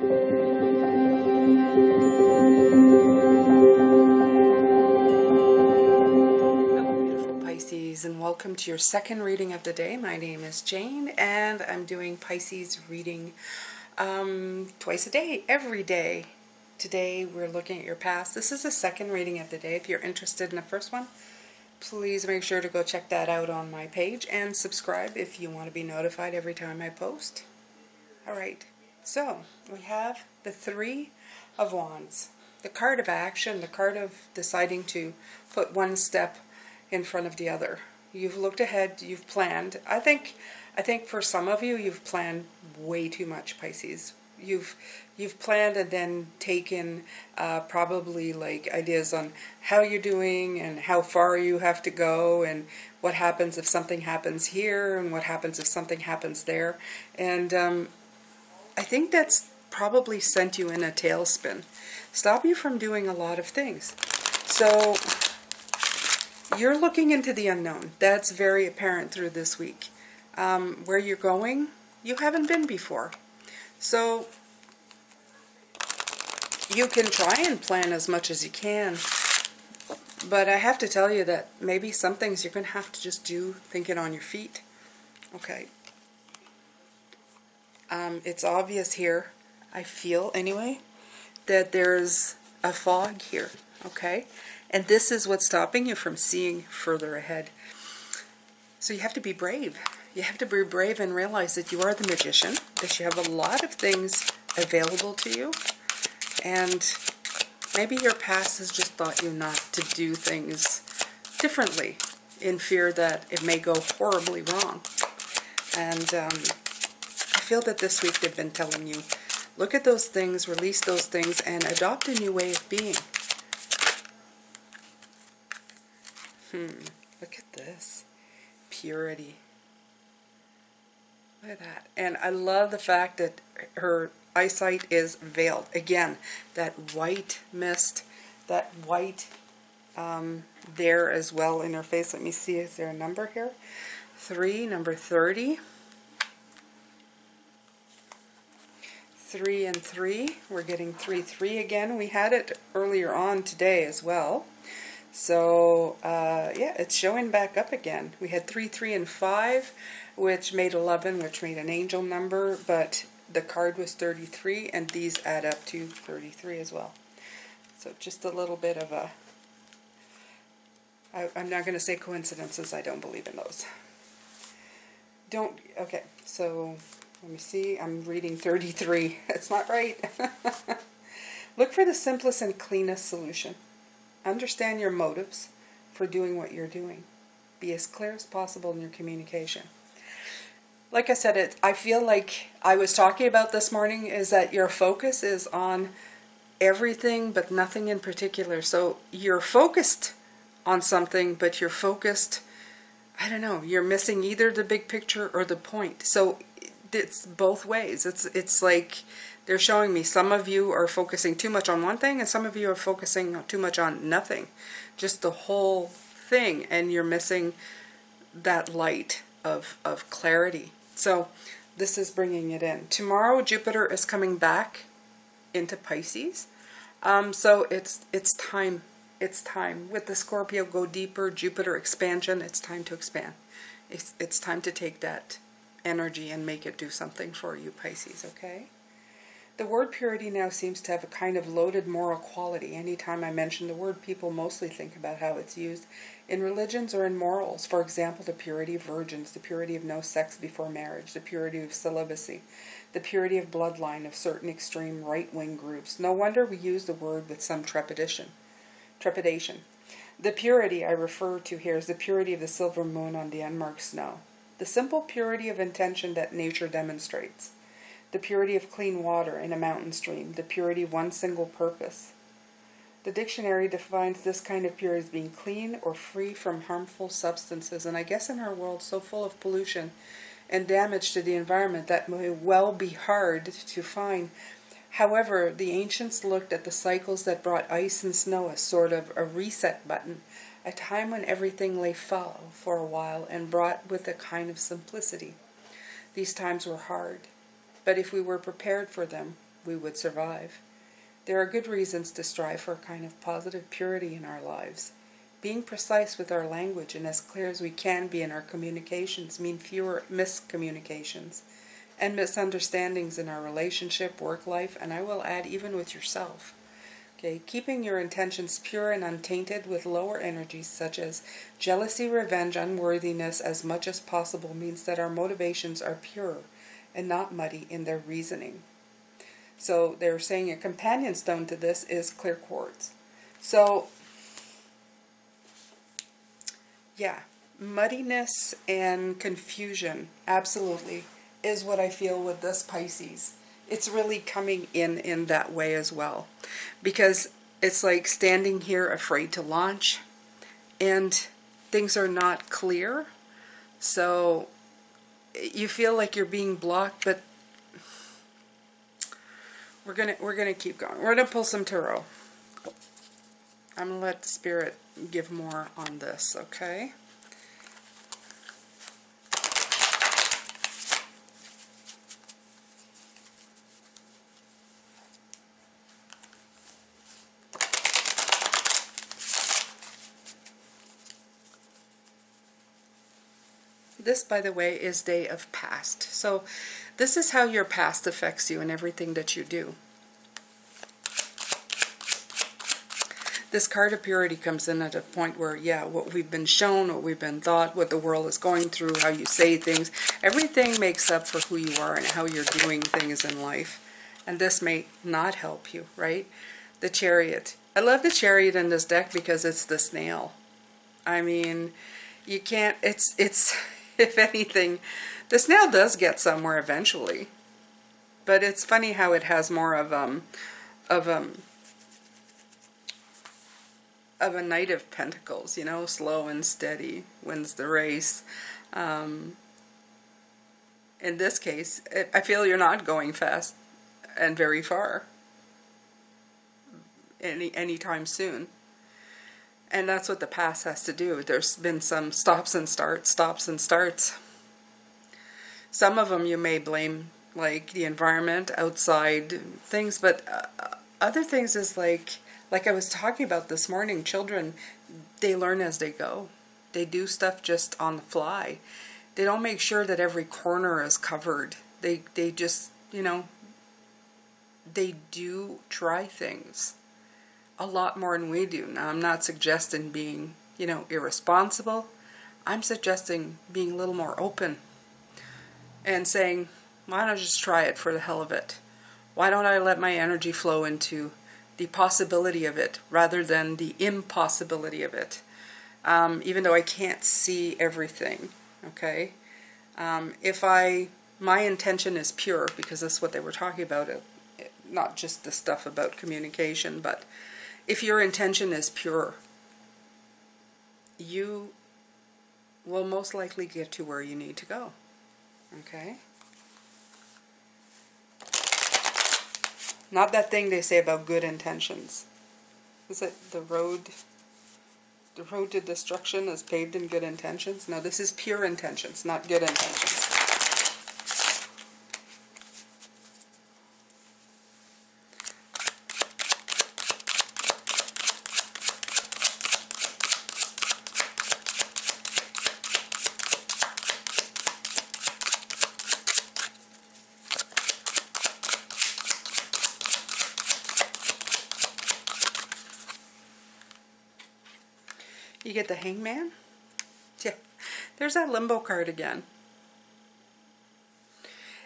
And welcome to your second reading of the day. My name is Jane and I'm doing Pisces reading twice a day, every day. Today we're looking at your past. This is the second reading of the day. If you're interested in the first one, please make sure to go check that out on my page and subscribe if you want to be notified every time I post. Alright, so we have the Three of Wands, the card of action, the card of deciding to put one step in front of the other. You've looked ahead, you've planned. I think for some of you, you've planned way too much, Pisces. You've planned and then taken probably like ideas on how you're doing and how far you have to go and what happens if something happens here and what happens if something happens there. And I think that's probably sent you in a tailspin. Stop you from doing a lot of things. So you're looking into the unknown. That's very apparent through this week. Where you're going, you haven't been before. So you can try and plan as much as you can. But I have to tell you that maybe some things you're going to have to just do thinking on your feet. Okay. It's obvious here, I feel anyway, that there's a fog here. Okay. And this is what's stopping you from seeing further ahead. So you have to be brave. You have to be brave and realize that you are the magician, that you have a lot of things available to you. And maybe your past has just taught you not to do things differently in fear that it may go horribly wrong. And I feel that this week they've been telling you, look at those things, release those things, and adopt a new way of being. Look at this. Purity. Look at that. And I love the fact that her eyesight is veiled. Again, that white mist, that white there as well in her face. Let me see, is there a number here? 3, number 30. 3 and 3. We're getting 3 again. We had it earlier on today as well. So, yeah, it's showing back up again. We had 3, 3, and 5, which made 11, which made an angel number, but the card was 33, and these add up to 33 as well. So just a little bit of a... I'm not going to say coincidences. I don't believe in those. Okay, so let me see. I'm reading 33. It's not right. Look for the simplest and cleanest solution. Understand your motives for doing what you're doing. Be as clear as possible in your communication. Like I said, I feel like I was talking about this morning is that your focus is on everything but nothing in particular. So you're focused on something, but you're focused, I don't know, you're missing either the big picture or the point. So it's both ways. It's like they're showing me some of you are focusing too much on one thing and some of you are focusing too much on nothing. Just the whole thing, and you're missing that light of clarity. So this is bringing it in. Tomorrow Jupiter is coming back into Pisces. So it's time. It's time. With the Scorpio go deeper, Jupiter expansion, it's time to expand. It's time to take that energy and make it do something for you, Pisces, okay? The word purity now seems to have a kind of loaded moral quality. Anytime I mention the word, people mostly think about how it's used in religions or in morals. For example, the purity of virgins, the purity of no sex before marriage, the purity of celibacy, the purity of bloodline of certain extreme right-wing groups. No wonder we use the word with some trepidation. The purity I refer to here is the purity of the silver moon on the unmarked snow. The simple purity of intention that nature demonstrates. The purity of clean water in a mountain stream. The purity of one single purpose. The dictionary defines this kind of purity as being clean or free from harmful substances. And I guess in our world so full of pollution and damage to the environment, that may well be hard to find. However, the ancients looked at the cycles that brought ice and snow as sort of a reset button, a time when everything lay fallow for a while and brought with a kind of simplicity. These times were hard, but if we were prepared for them, we would survive. There are good reasons to strive for a kind of positive purity in our lives. Being precise with our language and as clear as we can be in our communications mean fewer miscommunications and misunderstandings in our relationship, work life, and I will add even with yourself. Okay, keeping your intentions pure and untainted with lower energies such as jealousy, revenge, unworthiness as much as possible means that our motivations are pure and not muddy in their reasoning. So they're saying a companion stone to this is clear quartz. So, yeah, muddiness and confusion absolutely is what I feel with this Pisces. It's really coming in that way as well. Because it's like standing here afraid to launch and things are not clear. So you feel like you're being blocked, but we're gonna keep going. We're gonna pull some tarot. I'm gonna let the Spirit give more on this, okay? This, by the way, is Day of Past. So this is how your past affects you and everything that you do. This card of purity comes in at a point where, yeah, what we've been shown, what we've been taught, what the world is going through, how you say things, everything makes up for who you are and how you're doing things in life. And this may not help you, right? The Chariot. I love the Chariot in this deck because it's the snail. I mean, you can't, it's if anything, the snail does get somewhere eventually. But it's funny how it has more of a Knight of Pentacles, you know, slow and steady, wins the race. In this case, I feel you're not going fast and very far anytime soon. And that's what the past has to do. There's been some stops and starts. Some of them you may blame, like the environment, outside things, but other things is like I was talking about this morning, children, they learn as they go. They do stuff just on the fly. They don't make sure that every corner is covered. They just, you know, they do try things a lot more than we do. Now, I'm not suggesting being, you know, irresponsible. I'm suggesting being a little more open and saying, why don't I just try it for the hell of it? Why don't I let my energy flow into the possibility of it rather than the impossibility of it? Even though I can't see everything, okay? If my intention is pure, because that's what they were talking about, not just the stuff about communication, but if your intention is pure, you will most likely get to where you need to go, okay? Not that thing they say about good intentions. Is it the road to destruction is paved in good intentions? No, this is pure intentions, not good intentions. You get the Hangman? Yeah, there's that limbo card again.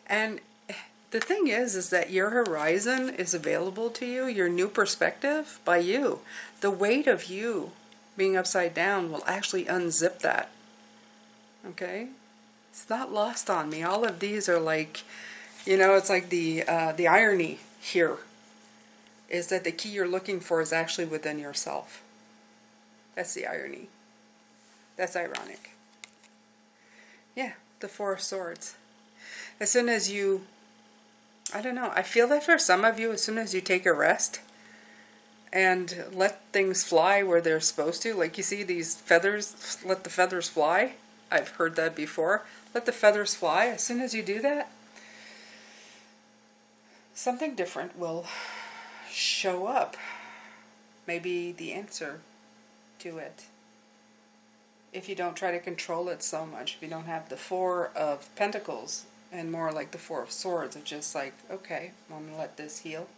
And the thing is that your horizon is available to you, your new perspective by you. The weight of you being upside down will actually unzip that. Okay? It's not lost on me. All of these are like, you know, it's like the irony here is that the key you're looking for is actually within yourself. That's the irony. That's ironic. Yeah, the Four of Swords. As soon as you, I don't know, I feel that for some of you, as soon as you take a rest and let things fly where they're supposed to, like you see these feathers, let the feathers fly. I've heard that before. Let the feathers fly. As soon as you do that, something different will show up. Maybe the answer to it. If you don't try to control it so much, if you don't have the Four of Pentacles and more like the Four of Swords, of just like, okay, I'm going to let this heal.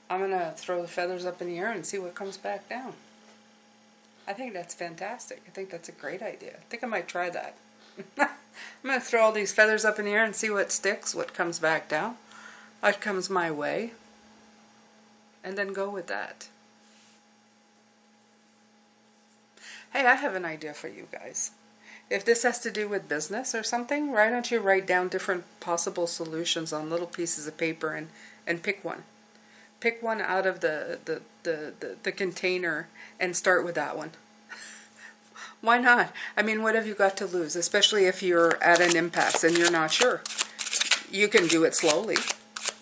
I'm going to throw the feathers up in the air and see what comes back down. I think that's fantastic. I think that's a great idea. I think I might try that. I'm going to throw all these feathers up in the air and see what sticks, what comes back down, what comes my way, and then go with that. Hey, I have an idea for you guys. If this has to do with business or something, why don't you write down different possible solutions on little pieces of paper and pick one. Pick one out of the container and start with that one. Why not? I mean, what have you got to lose? Especially if you're at an impasse and you're not sure. You can do it slowly.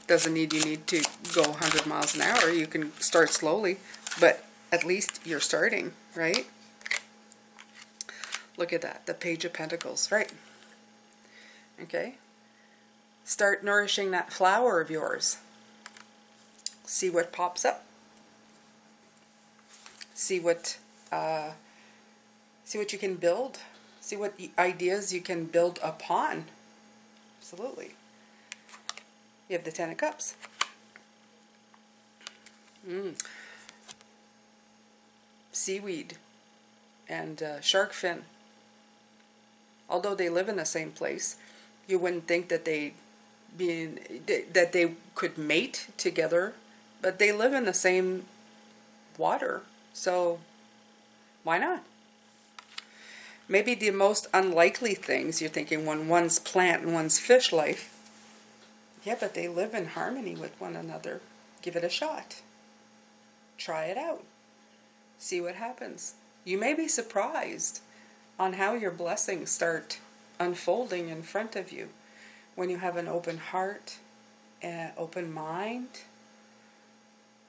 Doesn't need you need to go 100 miles an hour. You can start slowly, but at least you're starting, right? Look at that, the Page of Pentacles, right? Okay. Start nourishing that flower of yours. See what pops up. See what you can build. See what ideas you can build upon. Absolutely. You have the Ten of Cups. Seaweed and shark fin. Although they live in the same place, you wouldn't think that they could mate together, but they live in the same water, so why not? Maybe the most unlikely things you're thinking, when one's plant and one's fish life, yeah, but they live in harmony with one another. Give it a shot. Try it out. See what happens. You may be surprised on how your blessings start unfolding in front of you when you have an open heart, an open mind.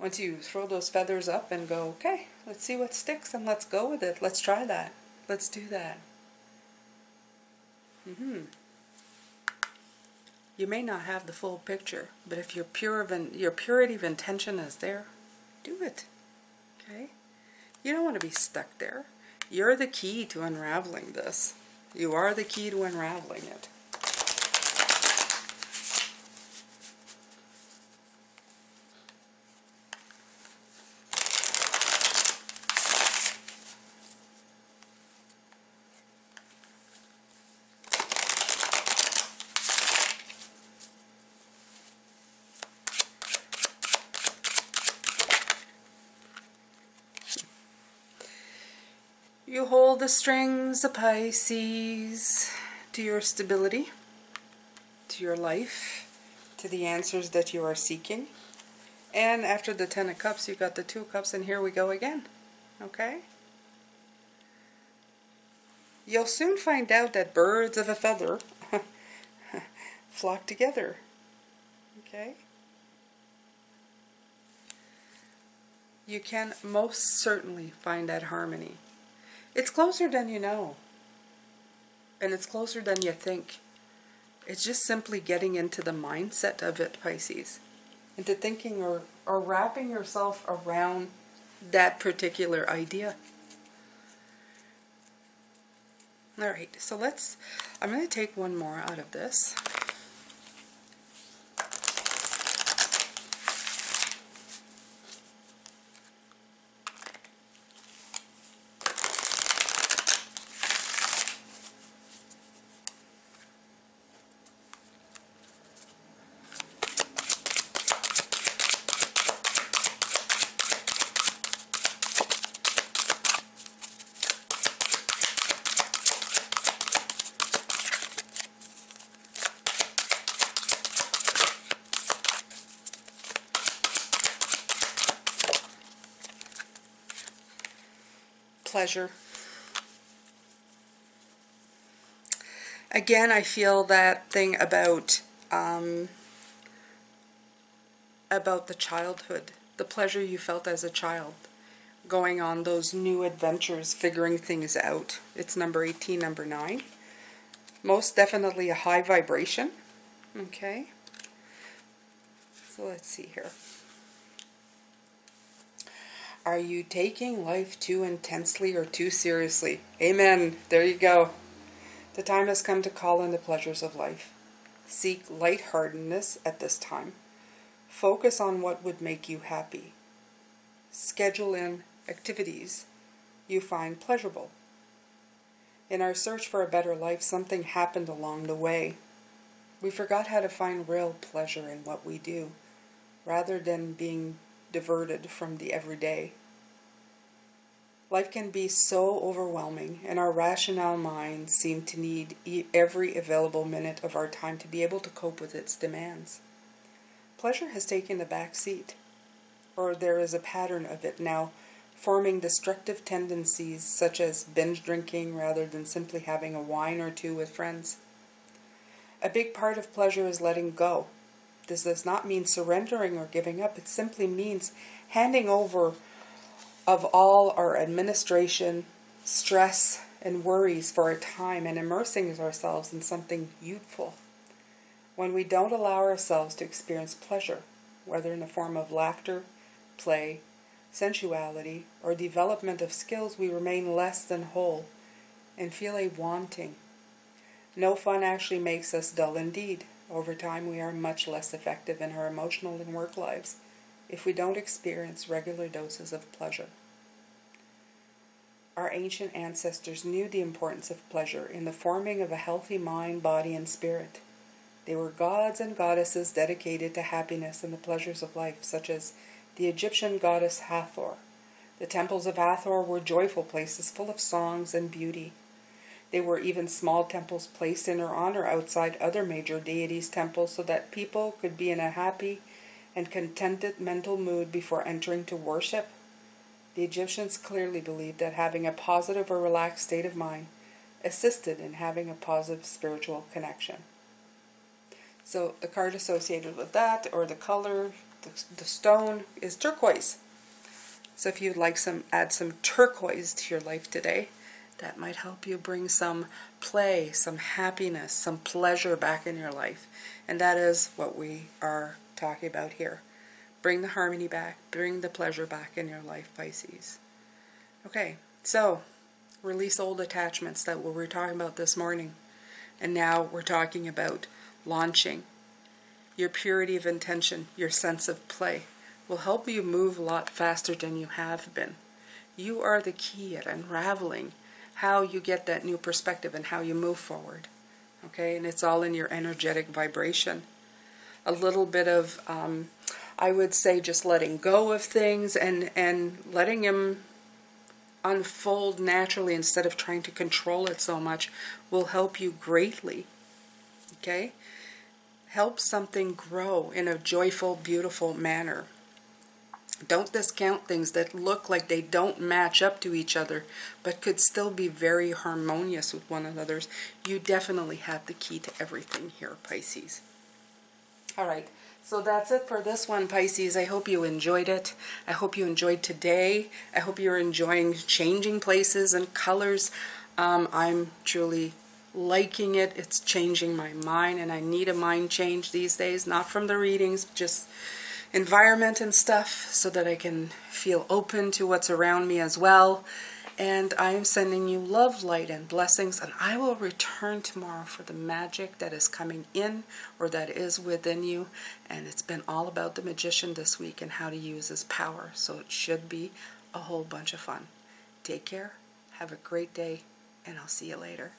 Once you throw those feathers up and go, okay, let's see what sticks and let's go with it. Let's try that. Let's do that. You may not have the full picture, but if your purity of intention is there, do it. Okay? You don't want to be stuck there. You're the key to unraveling this. You are the key to unraveling it. You hold the strings of Pisces to your stability, to your life, to the answers that you are seeking. And after the Ten of Cups, you got the Two of Cups, and here we go again. Okay? You'll soon find out that birds of a feather flock together. Okay? You can most certainly find that harmony. It's closer than you know. And it's closer than you think. It's just simply getting into the mindset of it, Pisces. Into thinking or wrapping yourself around that particular idea. Alright, so I'm going to take one more out of this. Pleasure. Again, I feel that thing about the childhood, the pleasure you felt as a child, going on those new adventures, figuring things out. It's number 18, number 9. Most definitely a high vibration. Okay. So let's see here. Are you taking life too intensely or too seriously? Amen. There you go. The time has come to call in the pleasures of life. Seek lightheartedness at this time. Focus on what would make you happy. Schedule in activities you find pleasurable. In our search for a better life, something happened along the way. We forgot how to find real pleasure in what we do, rather than being diverted from the everyday. Life can be so overwhelming, and our rational minds seem to need every available minute of our time to be able to cope with its demands. Pleasure has taken the back seat, or there is a pattern of it now, forming destructive tendencies such as binge drinking rather than simply having a wine or two with friends. A big part of pleasure is letting go. This does not mean surrendering or giving up. It simply means handing over of all our administration, stress, and worries for a time and immersing ourselves in something youthful. When we don't allow ourselves to experience pleasure, whether in the form of laughter, play, sensuality, or development of skills, we remain less than whole and feel a wanting. No fun actually makes us dull indeed. Over time, we are much less effective in our emotional and work lives if we don't experience regular doses of pleasure. Our ancient ancestors knew the importance of pleasure in the forming of a healthy mind, body, and spirit. They were gods and goddesses dedicated to happiness and the pleasures of life, such as the Egyptian goddess Hathor. The temples of Hathor were joyful places full of songs and beauty. There were even small temples placed in her honor outside other major deities' temples so that people could be in a happy and contented mental mood before entering to worship. The Egyptians clearly believed that having a positive or relaxed state of mind assisted in having a positive spiritual connection. So the card associated with that, or the color, the stone, is turquoise. So if you'd like add some turquoise to your life today, that might help you bring some play, some happiness, some pleasure back in your life. And that is what we are talking about here. Bring the harmony back, bring the pleasure back in your life, Pisces. Okay, so release old attachments that we were talking about this morning. And now we're talking about launching. Your purity of intention, your sense of play, will help you move a lot faster than you have been. You are the key at unraveling how you get that new perspective and how you move forward. Okay, and it's all in your energetic vibration. A little bit of, I would say, just letting go of things and letting them unfold naturally instead of trying to control it so much will help you greatly. Okay? Help something grow in a joyful, beautiful manner. Don't discount things that look like they don't match up to each other, but could still be very harmonious with one another. You definitely have the key to everything here, Pisces. All right, so that's it for this one, Pisces. I hope you enjoyed it. I hope you enjoyed today. I hope you're enjoying changing places and colors. I'm truly liking it. It's changing my mind, and I need a mind change these days, not from the readings, just environment and stuff, so that I can feel open to what's around me as well. And I am sending you love, light, and blessings, and I will return tomorrow for the magic that is coming in or that is within you. And it's been all about the magician this week and how to use his power, so it should be a whole bunch of fun. Take care, have a great day, and I'll see you later.